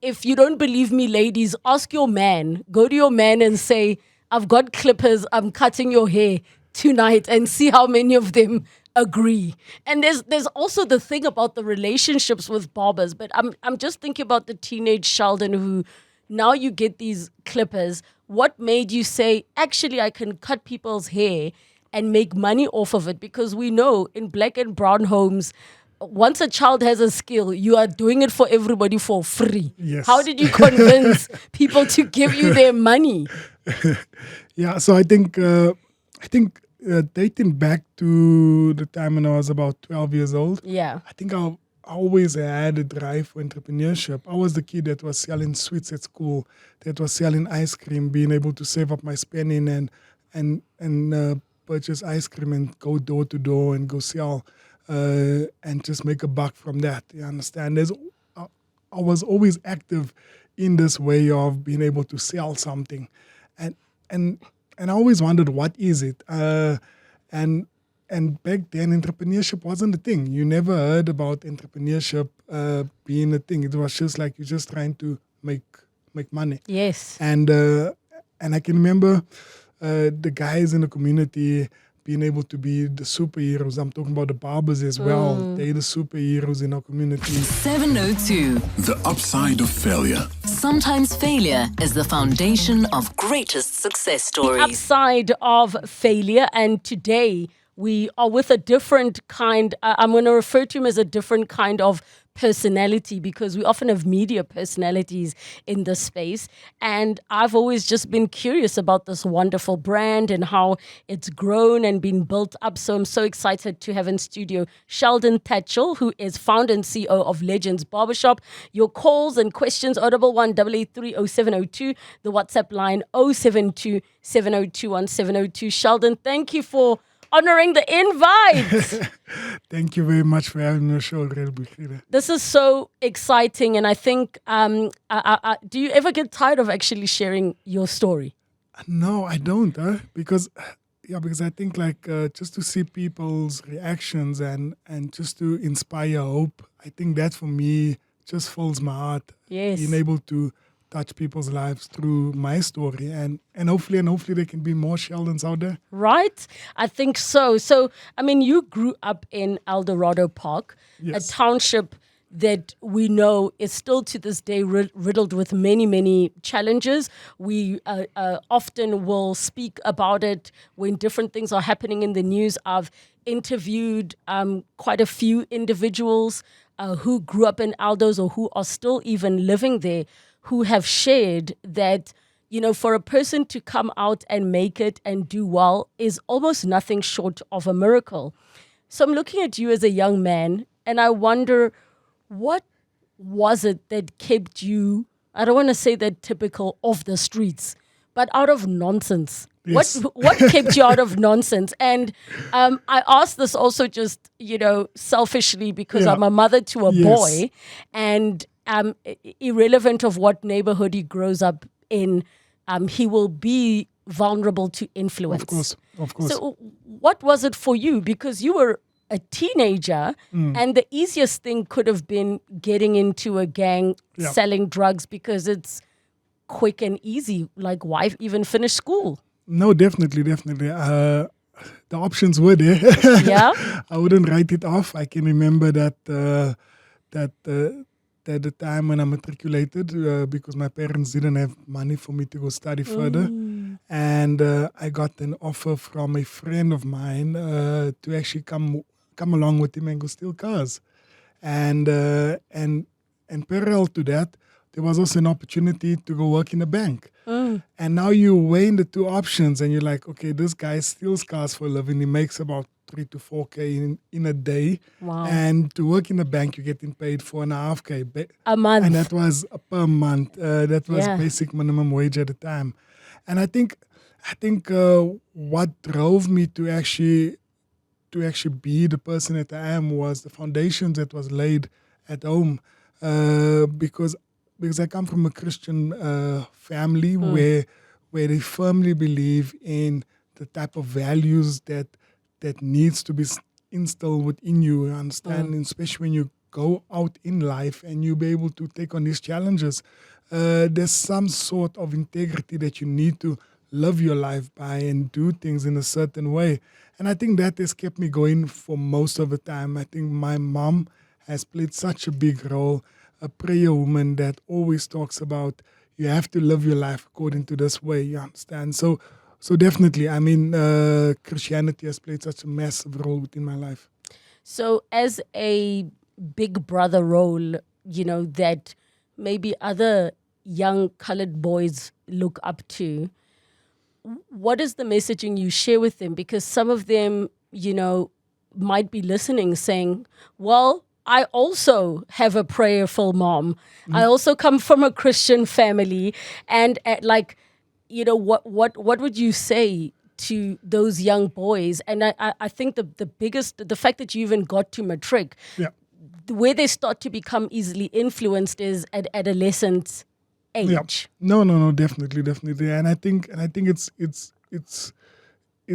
if you don't believe me, ladies, ask your man. Go to your man and say, I've got clippers, I'm cutting your hair tonight, and see how many of them agree. And there's also the thing about the relationships with barbers, but I'm just thinking about the teenage Sheldon who now you get these clippers. What made you say, actually, I can cut people's hair and make money off of it? Because we know in black and brown homes, once a child has a skill, you are doing it for everybody for free. Yes. How did you convince people to give you their money? Yeah, so I think dating back to the time when I was about 12 years old, Yeah. I think I always had a drive for entrepreneurship. I was the kid that was selling sweets at school, that was selling ice cream, being able to save up my spending and purchase ice cream and go door to door and go sell and just make a buck from that. You understand? I was always active in this way of being able to sell something, and and I always wondered, what is it? And back then, entrepreneurship wasn't a thing. You never heard about entrepreneurship being a thing. It was just like you're just trying to make money. Yes. And I can remember the guys in the community being able to be the superheroes. I'm talking about the barbers as well. They're the superheroes in our community. 702. The upside of failure. Sometimes failure is the foundation of greatest success stories. Upside of failure. And today we are with a different kind, I'm going to refer to him as a different kind of personality, because we often have media personalities in this space. And I've always just been curious about this wonderful brand and how it's grown and been built up. So I'm so excited to have in studio Sheldon Tatchell, who is founder and CEO of Legends Barbershop. Your calls and questions, 011-883-0702, the WhatsApp line 072-702-1702. Sheldon, thank you for honoring the invite. Thank you very much for having me on the show, Real Brigida. This is so exciting, and I think, do you ever get tired of actually sharing your story? No, I don't, because I think just to see people's reactions and just to inspire hope, I think that for me just fills my heart. Yes. Being able to touch people's lives through my story, and hopefully there can be more Sheldons out there. Right? I think so. So, I mean, you grew up in El Dorado Park, Yes. a township that we know is still to this day riddled with many, many challenges. We often will speak about it when different things are happening in the news. I've interviewed quite a few individuals who grew up in Aldos or who are still even living there, who have shared that, you know, for a person to come out and make it and do well is almost nothing short of a miracle. So I'm looking at you as a young man, and I wonder, what was it that kept you, I don't want to say that typical of the streets, but out of nonsense? Yes. What kept you out of nonsense? And I ask this also just, selfishly, because I'm a mother to a boy, and irrelevant of what neighborhood he grows up in, he will be vulnerable to influence. Of course. So what was it for you? Because you were a teenager, and the easiest thing could have been getting into a gang, selling drugs, because it's quick and easy. Like, why even finish school? No, definitely. The options were there. Yeah. I wouldn't write it off. I can remember that the time when I matriculated, because my parents didn't have money for me to go study further, and I got an offer from a friend of mine to actually come along with him and go steal cars, and parallel to that, there was also an opportunity to go work in a bank. And now you weigh the two options and you're like, okay, this guy steals cars for a living. He makes about 3 to 4K in a day. Wow. And to work in a bank, you're getting paid 4.5K A month. and that was per month. That was Yeah. basic minimum wage at the time. And I think what drove me to actually be the person that I am was the foundations that was laid at home, because I come from a Christian family where they firmly believe in the type of values that needs to be instilled within you. You understand, and especially when you go out in life and you be able to take on these challenges, there's some sort of integrity that you need to live your life by and do things in a certain way. And I think that has kept me going for most of the time. I think my mom has played such a big role, a prayer woman that always talks about you have to live your life according to this way, you understand? So definitely, I mean, Christianity has played such a massive role within my life. So as a big brother role, that maybe other young colored boys look up to, what is the messaging you share with them? Because some of them, might be listening saying, well, I also have a prayerful mom. I also come from a Christian family. And what would you say to those young boys? And I think the fact that you even got to matric, Yeah. where they start to become easily influenced is at adolescent age. Yeah. No, definitely. And I think it's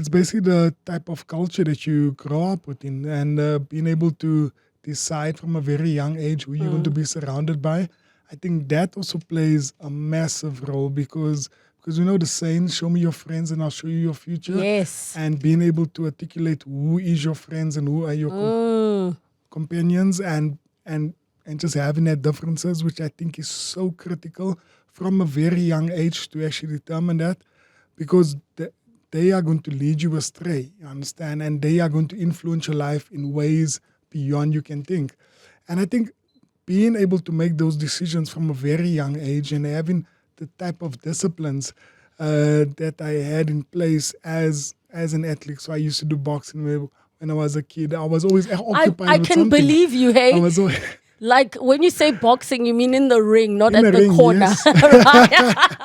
basically the type of culture that you grow up within, and being able to decide from a very young age who you're going to be surrounded by. I think that also plays a massive role because the saying, show me your friends and I'll show you your future. Yes. And being able to articulate who is your friends and who are your companions and just having that differences, which I think is so critical from a very young age to actually determine that, because they are going to lead you astray, you understand? And they are going to influence your life in ways beyond you can think. And I think being able to make those decisions from a very young age and having the type of disciplines that I had in place as an athlete. So I used to do boxing when I was a kid. I was always occupied I with can something. believe you, hey? I was always... Like when you say boxing, you mean in the ring, not In at the the ring, corner. yes. Right?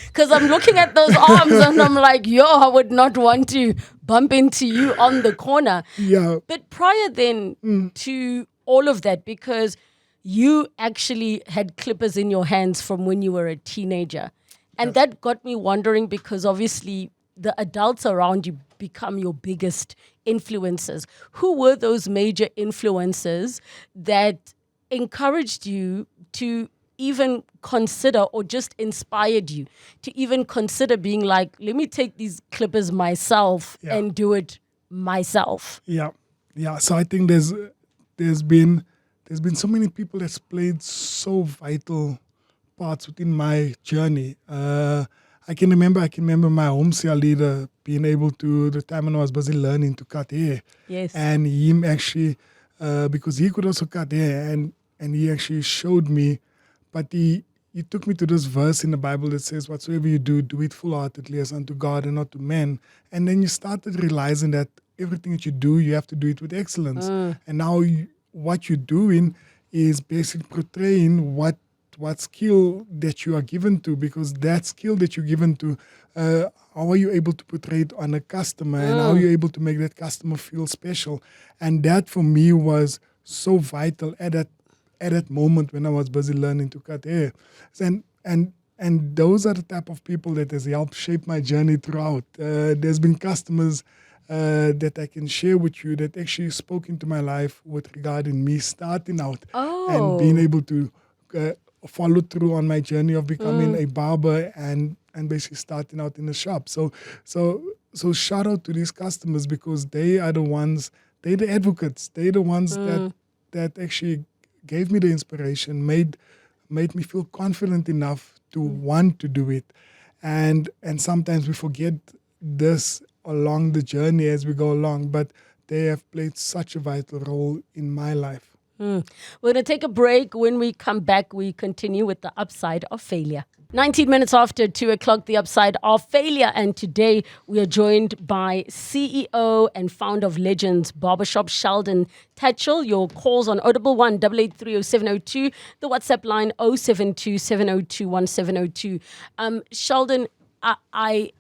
Because I'm looking at those arms and I'm like, I would not want to bump into you on the corner. Yeah. But prior then to all of that, because you actually had clippers in your hands from when you were a teenager. And that got me wondering, because obviously the adults around you become your biggest influencers. Who were those major influencers that encouraged you to even consider, or just inspired you to even consider being like, let me take these clippers myself and do it myself? Yeah. So I think there's been so many people that's played so vital parts within my journey. I can remember my home cell leader being able to, the time when I was busy learning to cut hair. Yes. And him actually, because he could also cut hair, and he actually showed me, but he took me to this verse in the Bible that says, whatsoever you do, do it full-heartedly as unto God and not to men. And then you started realizing that everything that you do, you have to do it with excellence. And now what you're doing is basically portraying what skill that you are given to, because that skill that you're given to, how are you able to portray it on a customer, and how are you able to make that customer feel special? And that for me was so vital at that moment when I was busy learning to cut hair. And those are the type of people that has helped shape my journey throughout. There's been customers that I can share with you that actually spoke into my life with regarding me starting out and being able to follow through on my journey of becoming a barber and basically starting out in the shop. So shout out to these customers, because they are the ones, they're the advocates, they're the ones that actually gave me the inspiration, made me feel confident enough to want to do it. And sometimes we forget this along the journey as we go along, but they have played such a vital role in my life. We're going to take a break. When we come back, we continue with the upside of failure. 19 minutes after 2 o'clock, the upside of failure. And today we are joined by CEO and founder of Legends Barbershop, Sheldon Tatchell. Your calls on Audible 1 8830702, the WhatsApp line 072-702-1702. Sheldon, I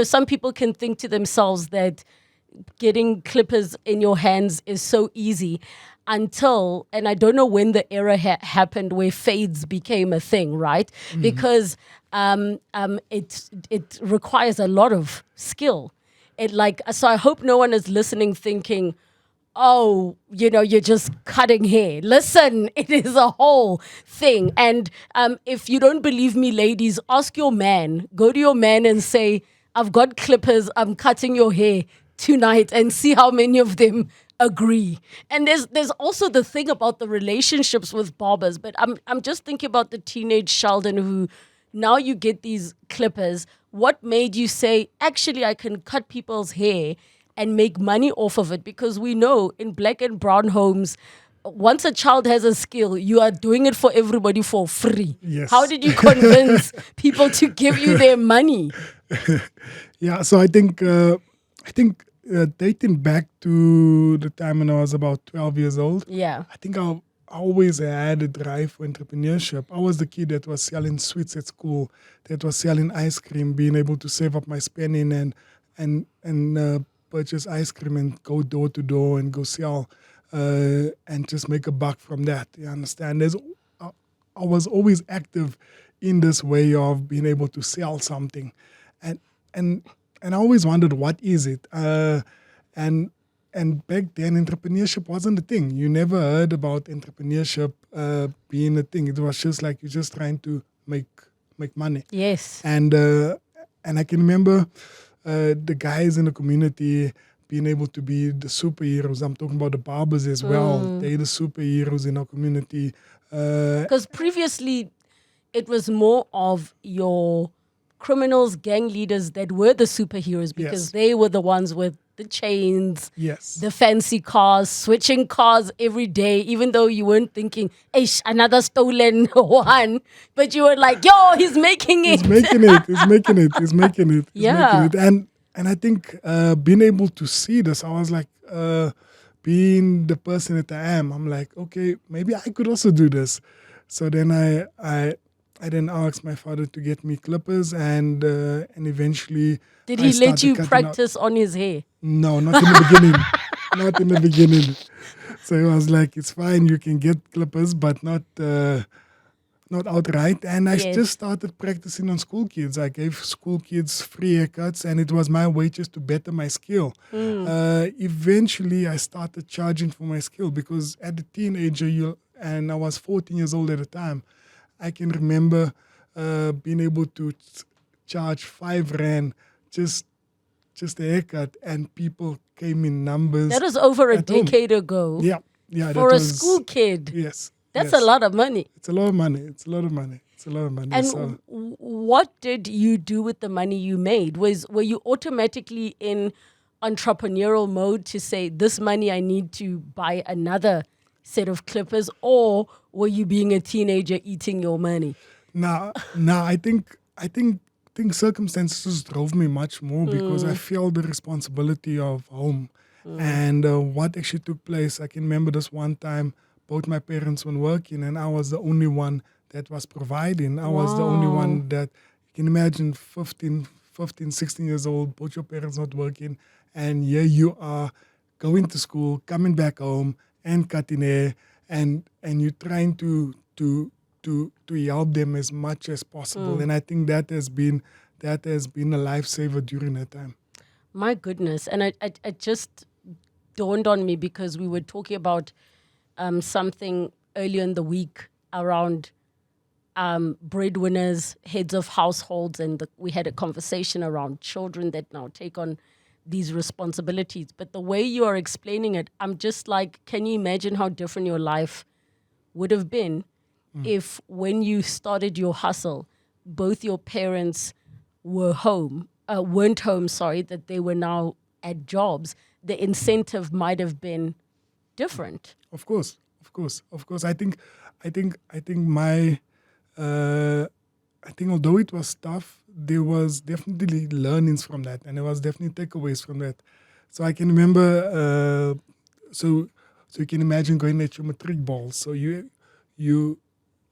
some people can think to themselves that getting clippers in your hands is so easy until, and I don't know when the era happened where fades became a thing, right? Because it requires a lot of skill. So I hope no one is listening thinking, oh, you're just cutting hair. Listen, it is a whole thing. And if you don't believe me, ladies, ask your man. Go to your man and say, I've got clippers. I'm cutting your hair tonight, and see how many of them agree. And there's also the thing about the relationships with barbers. But I'm just thinking about the teenage Sheldon who now you get these clippers. What made you say, actually, I can cut people's hair and make money off of it? Because we know in black and brown homes, once a child has a skill, you are doing it for everybody for free. Yes. How did you convince people to give you their money? Yeah, so I think dating back to the time when I was about 12 years old, Yeah. I think I always had a drive for entrepreneurship. I was the kid that was selling sweets at school, that was selling ice cream, being able to save up my spending and purchase ice cream and go door to door and go sell and just make a buck from that. You understand? I was always active in this way of being able to sell something, and and and I always wondered, what is it? And back then, entrepreneurship wasn't a thing. You never heard about entrepreneurship being a thing. It was just like you're just trying to make money. Yes. And I can remember the guys in the community being able to be the superheroes. I'm talking about the barbers as well. They're the superheroes in our community. Because previously, it was more of your criminals, gang leaders that were the superheroes because Yes. they were the ones with the chains, Yes. the fancy cars, switching cars every day, even though you weren't thinking, "Eish, another stolen one," but you were like, "Yo, he's making it." He's making it. He's making it. He's making it. He's Yeah. making it. And I think being able to see this, I was like, being the person that I am, I'm like, okay, maybe I could also do this. So then I then asked my father to get me clippers, and eventually Did I he let started you cutting out- practice on his hair? No, not in the beginning. Not in the beginning. So he was like, it's fine, you can get clippers, but not outright. And I Yes. just started practicing on school kids. I gave school kids free haircuts, and it was my way just to better my skill. Eventually, I started charging for my skill because as a teenager, and I was 14 years old at the time, I can remember being able to charge 5 rand just a haircut, and people came in numbers. That was over a at home. decade ago. Yeah. For that a was- school kid. Yes. That's yes. a lot of money. It's a lot of money. It's a lot of money. And So what did you do with the money you made? Were you automatically in entrepreneurial mode to say, this money I need to buy another set of clippers, or were you being a teenager eating your money? now, I think circumstances drove me much more because I felt the responsibility of home. And what actually took place, I can remember this one time, both my parents were working and I was the only one that was providing. I was the only one that, you can imagine 15, 16 years old, both your parents not working, and here you are going to school, coming back home and cutting hair, and you're trying to help them as much as possible. And I think that has been a lifesaver during that time. My goodness. And it just dawned on me because we were talking about something earlier in the week around breadwinners, heads of households, and we had a conversation around children that now take on these responsibilities. But the way you are explaining it, I'm just like, can you imagine how different your life would have been if when you started your hustle, both your parents weren't home, that they were now at jobs? The incentive might have been different. Of course. I think my I think although it was tough, there was definitely learnings from that, and there was definitely takeaways from that. So I can remember. So you can imagine going at your matric ball. So you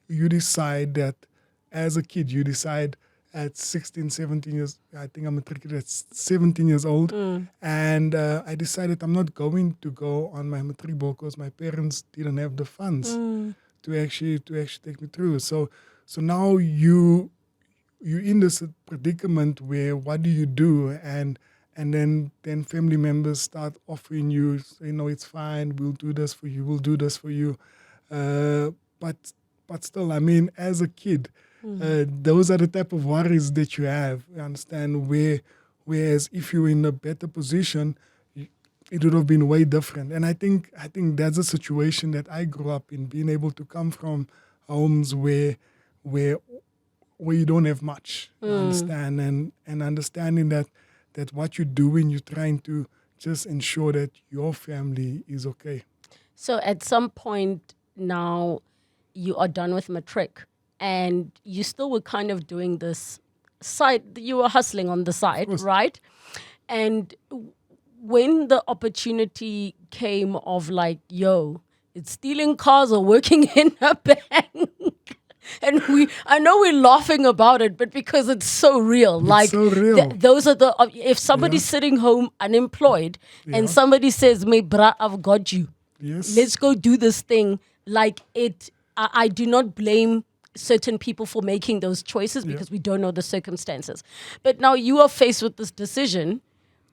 decide that as a kid, you decide at 16, 17 years, I think I'm matriculated at 17 years old. And I decided I'm not going to go on my matric ball because my parents didn't have the funds to actually take me through. So now you're in this predicament where what do you do? And then family members start offering you, say, no, it's fine, we'll do this for you, but still, I mean, as a kid, those are the type of worries that you have. You understand? Whereas if you're in a better position, it would have been way different. And I think that's a situation that I grew up in, being able to come from homes where you don't have much. You understand? And understanding that what you're doing, you're trying to just ensure that your family is okay. So at some point now, you are done with matric, and you still were kind of doing this side, you were hustling on the side, right? And when the opportunity came of like, yo, it's stealing cars or working in a bank. And I know we're laughing about it, but because it's so real. It's so real. Those are if somebody's sitting home unemployed and somebody says, "Me bra, I've got you. Yes. Let's go do this thing." Like I do not blame certain people for making those choices because we don't know the circumstances. But now you are faced with this decision.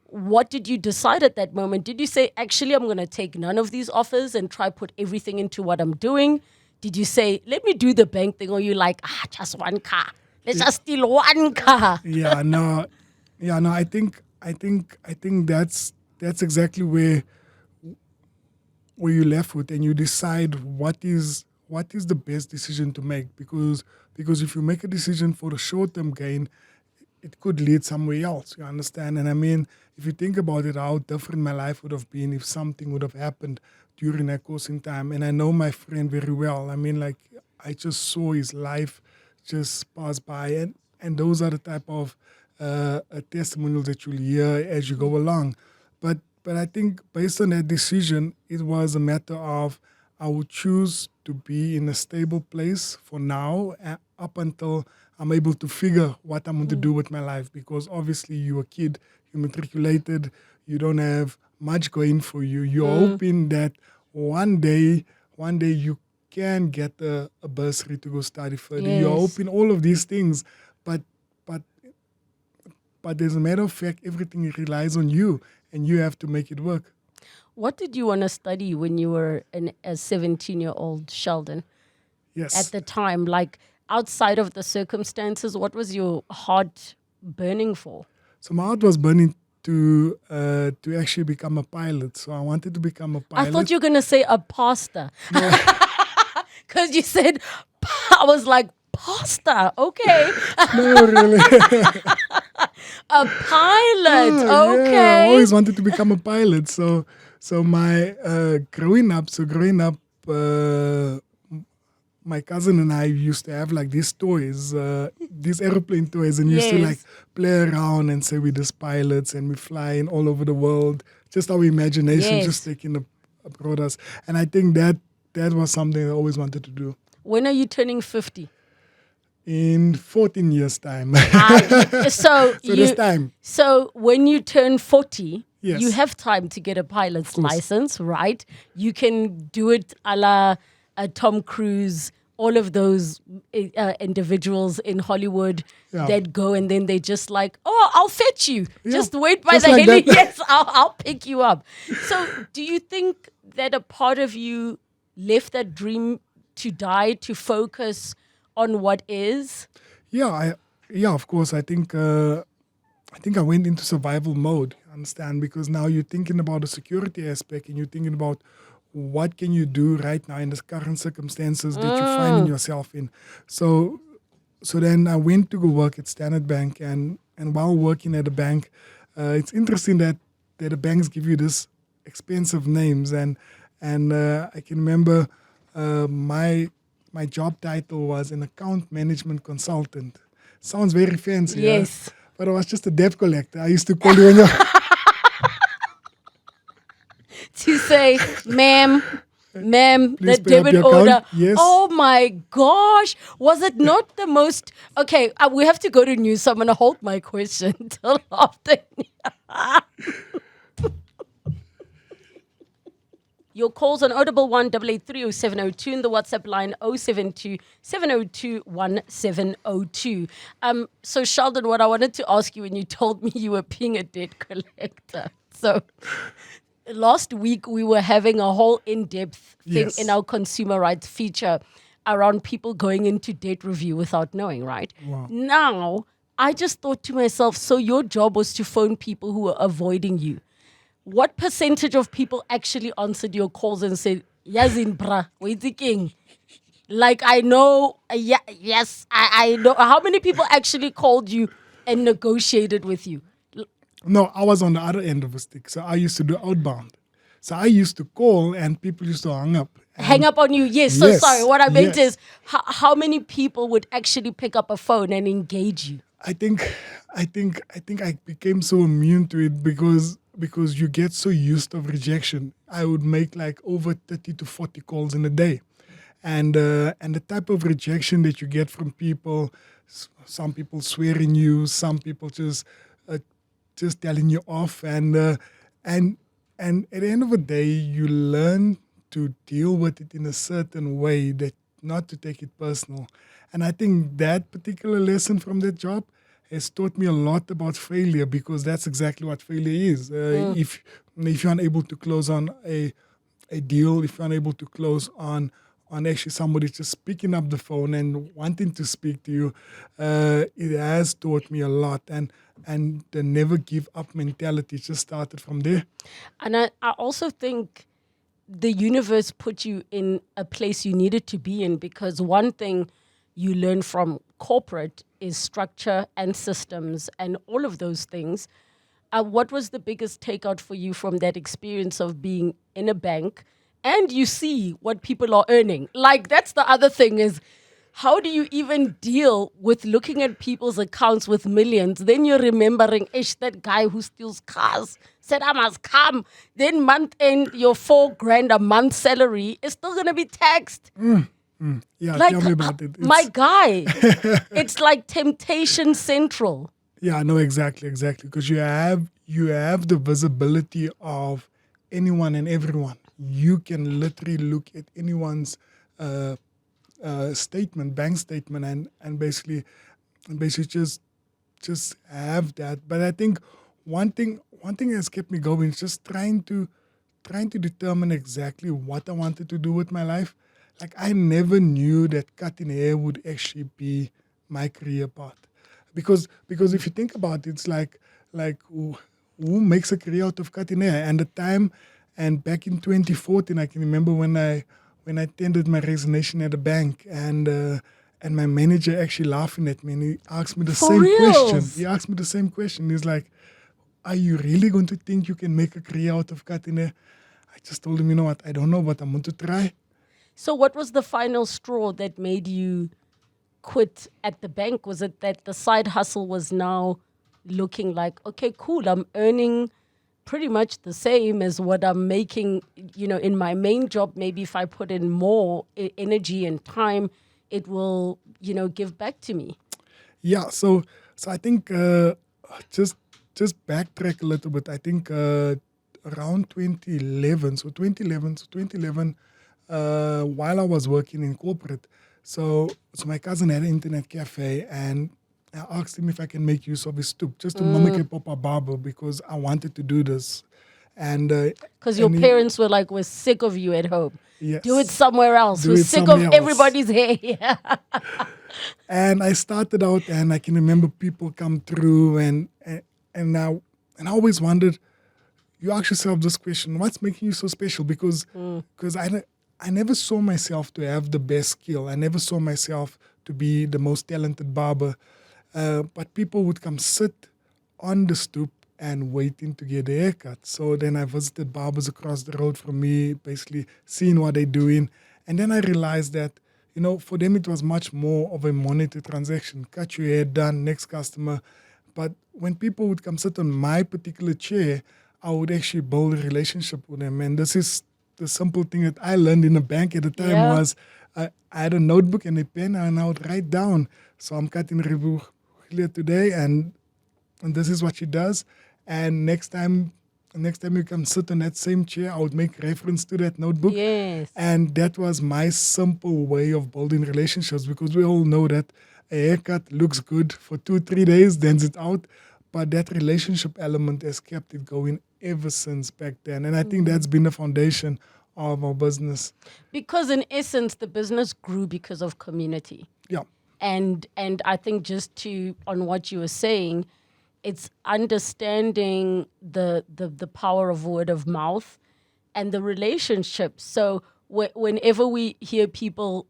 What did you decide at that moment? Did you say, actually, I'm going to take none of these offers and try put everything into what I'm doing? Did you say, let me do the bank thing? Or you like, just one car. Let's just steal one car. No. I think that's exactly where you left with, and you decide what is the best decision to make, because if you make a decision for the short-term gain, it could lead somewhere else, you understand? And I mean, if you think about it, how different my life would have been if something would have happened during that course in time. And I know my friend very well. I mean, like, I just saw his life just pass by, and those are the type of testimonials that you'll hear as you go along. But I think based on that decision, it was a matter of I would choose to be in a stable place for now, up until I'm able to figure what I'm going to do with my life. Because obviously you're a kid, you're matriculated, you don't have much going for you. You're hoping that one day you can get a bursary to go study further. Yes. You're hoping all of these things, but as a matter of fact, everything relies on you, and you have to make it work. What did you want to study when you were a 17-year-old Sheldon? Yes. At the time, like outside of the circumstances, what was your heart burning for? So my heart was burning to actually become a pilot. So I wanted to become a pilot. I thought you were going to say a pastor. Because you said, I was like, pastor, okay. No, really. A pilot, Yeah, okay. I always wanted to become a pilot. So my growing up, my cousin and I used to have like these toys, these airplane toys, and used to like play around and say we're just pilots and we flying all over the world. Just our imagination, just taking abroad us. And I think that was something I always wanted to do. When are you turning 50? In 14 years' time. So this time. So when you turn 40, Yes. you have time to get a pilot's license, right? You can do it a la Tom Cruise, all of those individuals in Hollywood that go and then they just like, oh, I'll fetch you. Yeah, Just wait by just the like heli. that. Yes, I'll pick you up. So do you think that a part of you left that dream to die to focus on what is? Yeah, of course. I think I went into survival mode, understand? Because now you're thinking about the security aspect and you're thinking about what can you do right now in the current circumstances that you're finding yourself in. So then I went to go work at Standard Bank, and while working at the bank, it's interesting that the banks give you this expensive names, and I can remember my job title was an account management consultant. Sounds very fancy. Yes. But I was just a debt collector. I used to call you when you're... To say, ma'am, Please the pay up debit your order. account. Yes. Oh my gosh. Was it not the most... Okay, we have to go to news, so I'm going to hold my question till after. Your calls on 011 883 0702 and the WhatsApp line 072 702 1702. So, Sheldon, what I wanted to ask you when you told me you were being a debt collector. So, last week we were having a whole in-depth thing Yes. in our consumer rights feature around people going into debt review without knowing, right? Wow. Now, I just thought to myself, so your job was to phone people who were avoiding you. What percentage of people actually answered your calls and said, Yazin bra, wait the king? Like, I know, yes, I know. How many people actually called you and negotiated with you? No, I was on the other end of the stick. So I used to do outbound. So I used to call and people used to hang up. Hang up on you. Yes. So Yes, sorry. What I meant yes. is how many people would actually pick up a phone and engage you? I think I became so immune to it because you get so used of rejection. I would make like over 30 to 40 calls in a day. And the type of rejection that you get from people, some people swearing you, some people just telling you off, and at the end of the day, you learn to deal with it in a certain way, that not to take it personal. And I think that particular lesson from that job has taught me a lot about failure, because that's exactly what failure is. If you're unable to close on a deal, if you're unable to close on actually somebody just picking up the phone and wanting to speak to you, it has taught me a lot. And the never give up mentality just started from there. And I also think the universe put you in a place you needed to be in, because one thing you learn from corporate is structure and systems and all of those things. What was the biggest takeout for you from that experience of being in a bank and you see what people are earning? Like, that's the other thing is, how do you even deal with looking at people's accounts with millions? Then you're remembering, that guy who steals cars said I must come. Then month end, your $4,000 a month salary is still going to be taxed. Yeah, Like, tell me about it. my guy, it's like temptation central. Yeah, no, exactly, because you have the visibility of anyone and everyone. You can literally look at anyone's bank statement, and basically just have that. But I think one thing has kept me going is just trying to determine exactly what I wanted to do with my life. Like, I never knew that cutting hair would actually be my career path. Because if you think about it, it's like who makes a career out of cutting hair? And the time, and back in 2014, I can remember when I tendered my resignation at the bank, and my manager actually laughing at me, and he asked me the For same reals? question. He asked me the same question. He's like, "Are you really going to think you can make a career out of cutting hair?" I just told him, you know what, I don't know, but I'm going to try. So what was the final straw that made you quit at the bank? Was it that the side hustle was now looking like, okay, cool, I'm earning pretty much the same as what I'm making, in my main job? Maybe if I put in more energy and time, it will, give back to me. Yeah, so I think just backtrack a little bit. I think around 2011, while I was working in corporate, so my cousin had an internet cafe, and I asked him if I can make use of his stoop just to mimic a Papa Barber, because I wanted to do this. And because your parents were like, we're sick of you at home. Yes. Do it somewhere else. Do We're it sick of somewhere else. everybody's hair. And I started out, and I can remember people come through, and I always wondered, you ask yourself this question, what's making you so special? Because I never saw myself to have the best skill. I never saw myself to be the most talented barber. But people would come sit on the stoop and waiting to get a haircut. So then I visited barbers across the road from me, basically seeing what they're doing. And then I realized that, for them it was much more of a monetary transaction. Cut your hair, done, next customer. But when people would come sit on my particular chair, I would actually build a relationship with them. And this is the simple thing that I learned in a bank at the time. Yeah. Was I had a notebook and a pen, and I would write down. So I'm cutting Rebu today, and this is what she does. And next time next time you come sit on that same chair, I would make reference to that notebook. Yes. And that was my simple way of building relationships, because we all know that a haircut looks good for 2-3 days, then it's out. But that relationship element has kept it going ever since back then. And I think that's been the foundation of our business. Because in essence, the business grew because of community. Yeah. And I think just on what you were saying, it's understanding the power of word of mouth and the relationships. So whenever we hear people,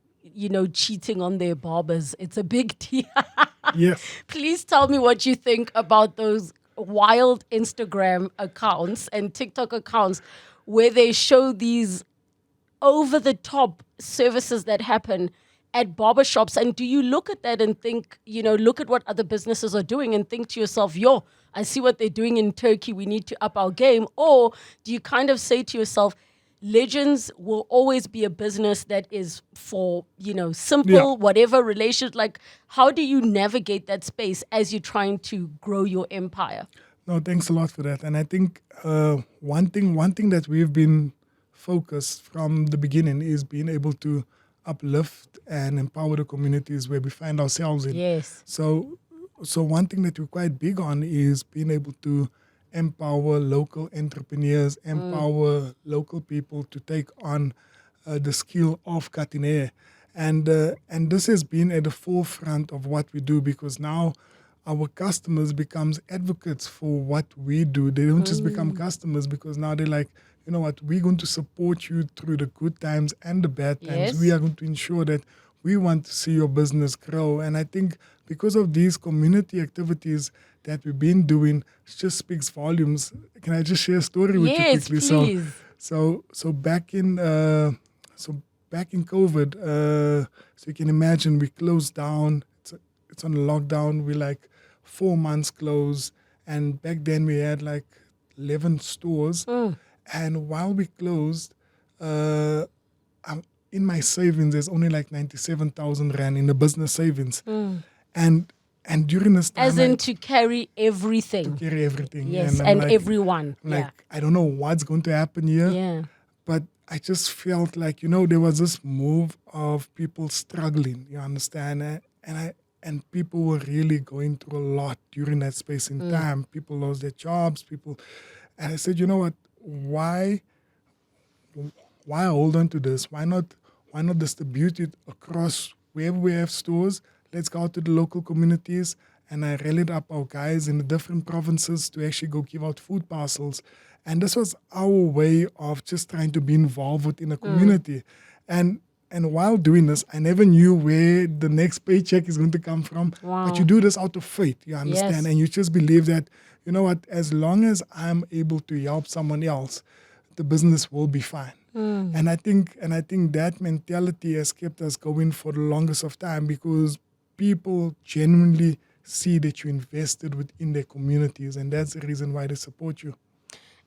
cheating on their barbers, it's a big deal. Yes. Please tell me what you think about those wild Instagram accounts and TikTok accounts where they show these over-the-top services that happen at barbershops. And do you look at that and think, look at what other businesses are doing and think to yourself, I see what they're doing in Turkey, we need to up our game? Or do you kind of say to yourself, Legends will always be a business that is for, simple, whatever relations? Like, how do you navigate that space as you're trying to grow your empire? No, thanks a lot for that. And I think one thing that we've been focused from the beginning is being able to uplift and empower the communities where we find ourselves in. Yes. So one thing that we're quite big on is being able to empower local entrepreneurs, empower local people to take on the skill of cutting hair. And this has been at the forefront of what we do, because now our customers becomes advocates for what we do. They don't just become customers, because now they're like, you know what, we're going to support you through the good times and the bad times. Yes. We are going to ensure that we want to see your business grow. And I think because of these community activities that we've been doing, it just speaks volumes. Can I just share a story with you quickly? Yes, please. So back in COVID, so you can imagine we closed down. It's on a lockdown. We're like 4 months closed, and back then we had like 11 stores. And while we closed, in my savings, there's only like 97,000 rand in the business savings. And during this time, As in to carry everything. to carry everything. Yes, I'm and like, everyone. I'm like, I don't know what's going to happen here. Yeah. But I just felt like, there was this move of people struggling, you understand? And people were really going through a lot during that space in time. People lost their jobs, and I said, you know what, why hold on to this? Why not distribute it across wherever we have stores? Let's go out to the local communities. And I rallied up our guys in the different provinces to actually go give out food parcels. And this was our way of just trying to be involved within a community. And while doing this, I never knew where the next paycheck is going to come from. Wow. But you do this out of faith, you understand? Yes. And you just believe that, you know what, as long as I'm able to help someone else, the business will be fine. And I think that mentality has kept us going for the longest of time, because people genuinely see that you invested within their communities, and that's the reason why they support you.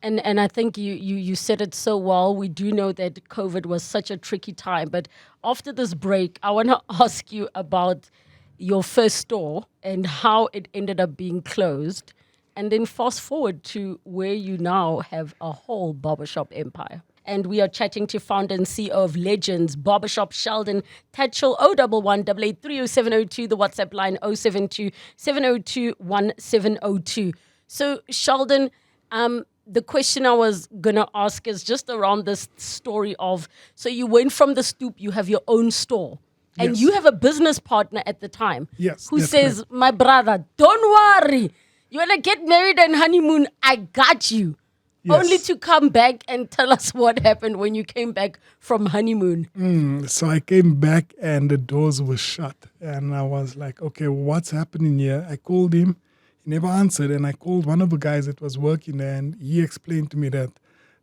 And I think you said it so well. We do know that COVID was such a tricky time. But after this break, I want to ask you about your first store and how it ended up being closed. And then fast forward to where you now have a whole barbershop empire. And we are chatting to founder and CEO of Legends Barbershop, Sheldon Tatchell. 011 8830702, the WhatsApp line 072 702 1702. So Sheldon, the question I was going to ask is just around this story of, so you went from the stoop, you have your own store, and Yes. you have a business partner at the time who Yes, says, correct. my brother, don't worry. You want to get married and honeymoon? I got you. Yes. Only to come back and tell us what happened when you came back from honeymoon. So I came back and the doors were shut. And I was like, okay, what's happening here? I called him. He never answered. And I called one of the guys that was working there. And he explained to me that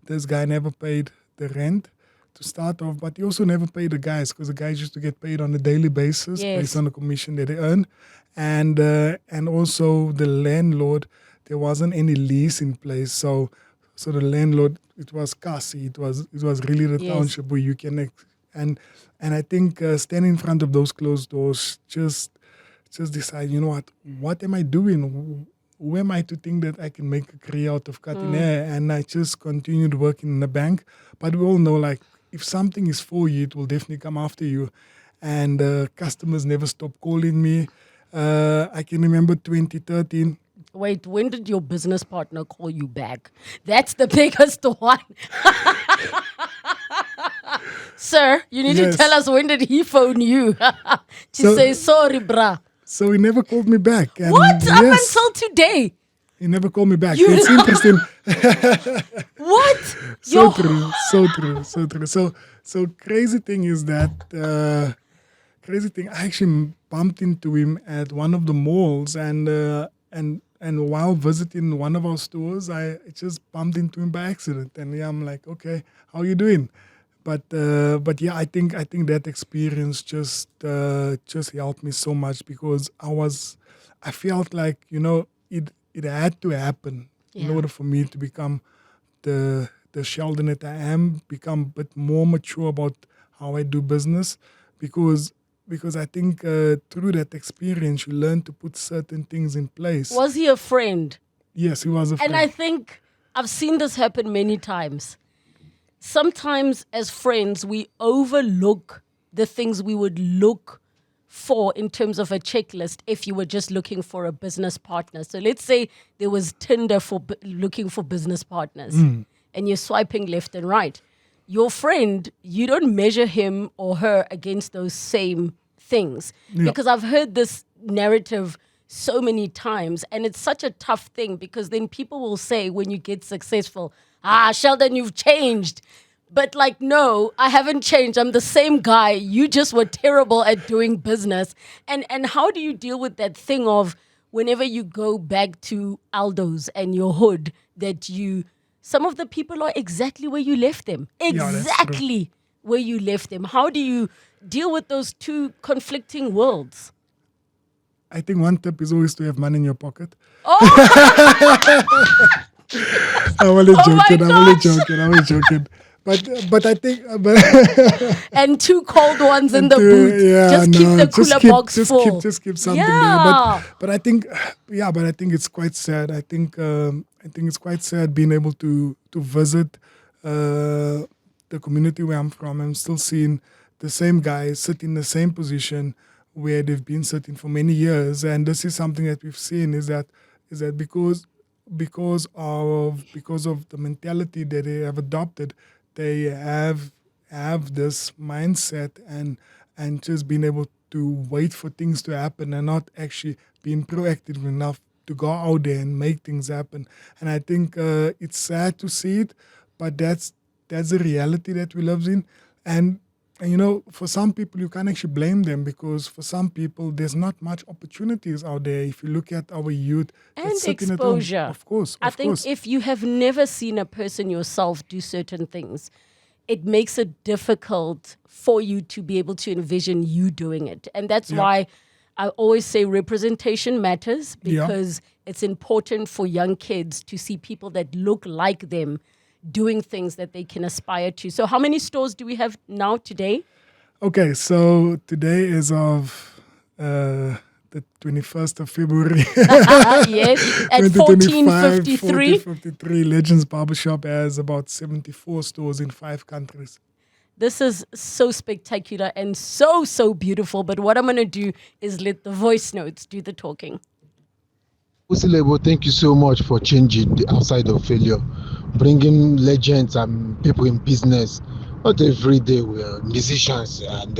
this guy never paid the rent to start off. But he also never paid the guys, because the guys used to get paid on a daily basis based on the commission that they earn. And also the landlord, there wasn't any lease in place. So the landlord, it was Kasi. It was really the township where you can and I think standing in front of those closed doors, just decide, you know what am I doing? who am I to think that I can make a career out of cutting hair? And I just continued working in the bank. But we all know, like, if something is for you, it will definitely come after you. And customers never stopped calling me. I can remember 2013. Wait, when did your business partner call you back? That's the biggest one. Sir, you need Yes. to tell us, when did he phone you to So- say, sorry, bruh? So he never called me back. And What? Up yes, until today? he never called me back. You- It's interesting. What? So Yo- true, so true, so true. So crazy thing is that I actually bumped into him at one of the malls, and while visiting one of our stores, I just bumped into him by accident, and yeah, I'm like, okay, how you doing? But yeah, I think that experience just helped me so much, because I felt like, it had to happen in Yeah. order for me to become the Sheldon that I am, become a bit more mature about how I do business, because I think through that experience you learn to put certain things in place. Was he a friend? Yes, he was a friend. And I think I've seen this happen many times. Sometimes as friends, we overlook the things we would look for in terms of a checklist if you were just looking for a business partner. So let's say there was Tinder for looking for business partners, and you're swiping left and right. Your friend, you don't measure him or her against those same things. Yeah. Because I've heard this narrative so many times, and it's such a tough thing, because then people will say when you get successful, Sheldon, you've changed. But like, no, I haven't changed. I'm the same guy. You just were terrible at doing business. And how do you deal with that thing of whenever you go back to Aldo's and your hood, that some of the people are exactly where you left them. that's true. Exactly where you left them. How do you deal with those two conflicting worlds? I think one tip is always to have money in your pocket. I'm only joking. But I think, And two cold ones in the to- boot. yeah, just keep no, the cooler box full. Just keep something Yeah. there. But I think, it's quite sad. I think it's quite sad being able to visit the community where I'm from. I'm still seeing the same guys sit in the same position where they've been sitting for many years. And this is something that we've seen is that because of the mentality that they have adopted, they have this mindset and just being able to wait for things to happen and not actually being proactive enough to go out there and make things happen. And I think it's sad to see it, but that's the reality that we live in. And for some people, you can't actually blame them, because for some people, there's not much opportunities out there. If you look at our youth And that's sitting at home, exposure. of course. I think if you have never seen a person yourself do certain things, it makes it difficult for you to be able to envision you doing it. And that's why I always say representation matters, because it's important for young kids to see people that look like them doing things that they can aspire to. So how many stores do we have now today? Okay, so today is of the 21st of February. Yes, at 1453. 1453, Legends Barbershop has about 74 stores in 5 countries. This is so spectacular and so beautiful. But what I'm going to do is let the voice notes do the talking. Usilebo, thank you so much for changing the outside of failure, bringing legends and people in business. Not every day we are musicians and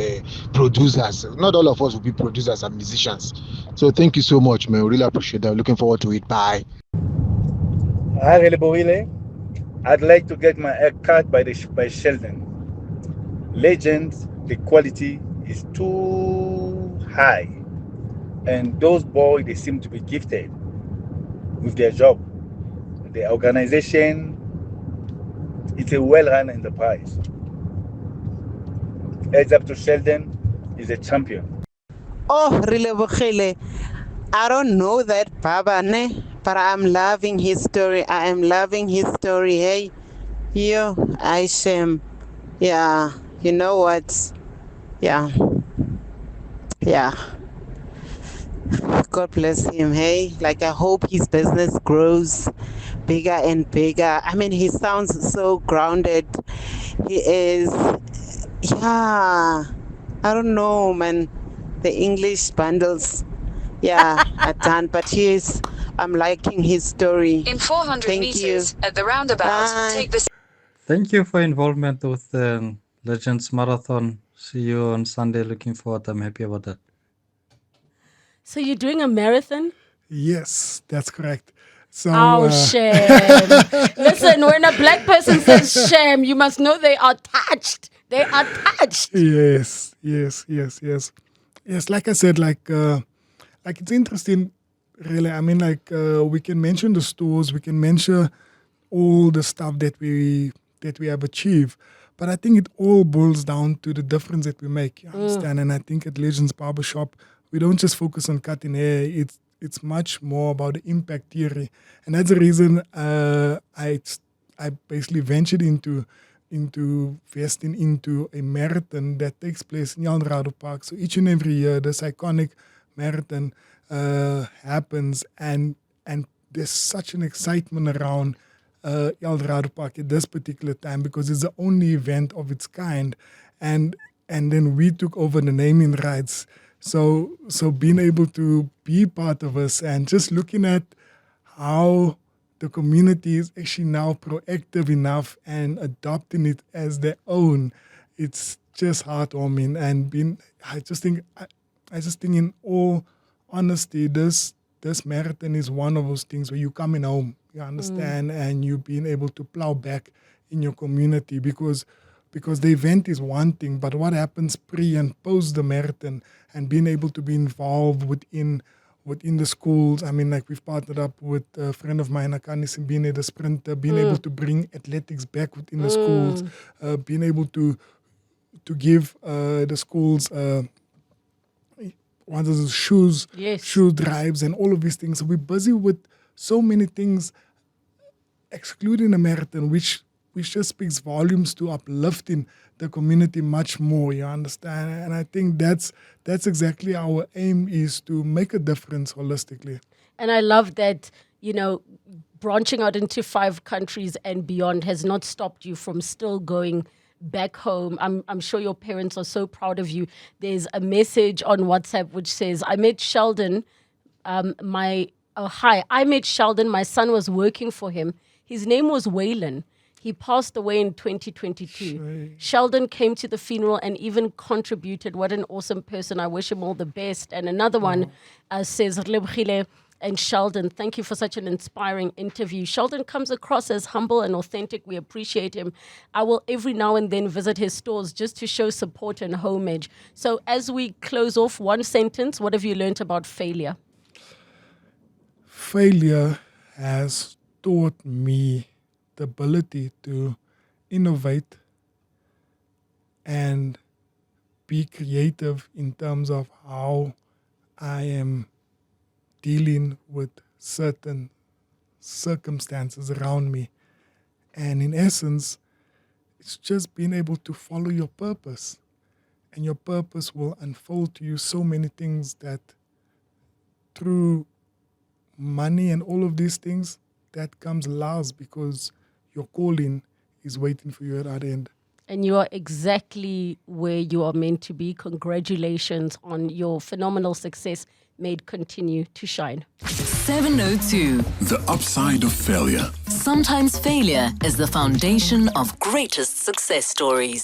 producers. Not all of us will be producers and musicians. So thank you so much, man. Really appreciate that. Looking forward to it. Bye. Hi, Releboile. I'd like to get my hair cut by Sheldon. Legends, the quality is too high. And those boys, they seem to be gifted with their job. The organization, it's a well-run enterprise. Heads up to Sheldon, he's a champion. Oh, Rilebogile. I don't know that Baba, ne? But I'm loving his story. I am loving his story. Hey, you, Aishem. Yeah, you know what? Yeah. God bless him, hey? Like, I hope his business grows bigger and bigger. I mean, he sounds so grounded. He is, yeah, I don't know, man. The English bundles, yeah, are done, but I'm liking his story. In 400 Thank meters you. at the roundabout, Bye. take the Thank you for involvement with the Legends Marathon. See you on Sunday. Looking forward. I'm happy about that. So you're doing a marathon? Yes, that's correct. So, Oh, shame. Listen, when a black person says shame, you must know they are touched. They are touched. Yes. Like I said, like it's interesting, really. I mean, like we can mention the stores, we can mention all the stuff that we have achieved, but I think it all boils down to the difference that we make. You understand? And I think at Legends Barbershop, we don't just focus on cutting hair. It's much more about the impact theory, and that's the reason I basically ventured into investing into a marathon that takes place in Eldorado Park. So each and every year, this iconic marathon happens, and there's such an excitement around Eldorado Park at this particular time because it's the only event of its kind, and then we took over the naming rights. So being able to be part of us and just looking at how the community is actually now proactive enough and adopting it as their own, it's just heartwarming. And I just think in all honesty, this marathon is one of those things where you coming home, you understand, and you being able to plow back in your community because the event is one thing, but what happens pre and post the marathon and being able to be involved within the schools. I mean, like we've partnered up with a friend of mine, Akani Simbine, the sprinter, being able to bring athletics back within the schools, being able to give the schools shoes drives and all of these things. So we're busy with so many things, excluding the marathon, which just speaks volumes to uplifting the community much more, you understand? And I think that's exactly our aim, is to make a difference holistically. And I love that, branching out into 5 countries and beyond has not stopped you from still going back home. I'm sure your parents are so proud of you. There's a message on WhatsApp which says, I met Sheldon, I met Sheldon, my son was working for him. His name was Waylon. He passed away in 2022. Sheldon came to the funeral and even contributed. What an awesome person. I wish him all the best. And another one says, Rebkhile and Sheldon, thank you for such an inspiring interview. Sheldon comes across as humble and authentic. We appreciate him. I will every now and then visit his stores just to show support and homage. So as we close off, one sentence, what have you learned about failure? Failure has taught me the ability to innovate and be creative in terms of how I am dealing with certain circumstances around me. And in essence, it's just being able to follow your purpose. And your purpose will unfold to you so many things that through money and all of these things, that comes last because your calling is waiting for you at that end. And you are exactly where you are meant to be. Congratulations on your phenomenal success. May it continue to shine. 702. The upside of failure. Sometimes failure is the foundation of greatest success stories.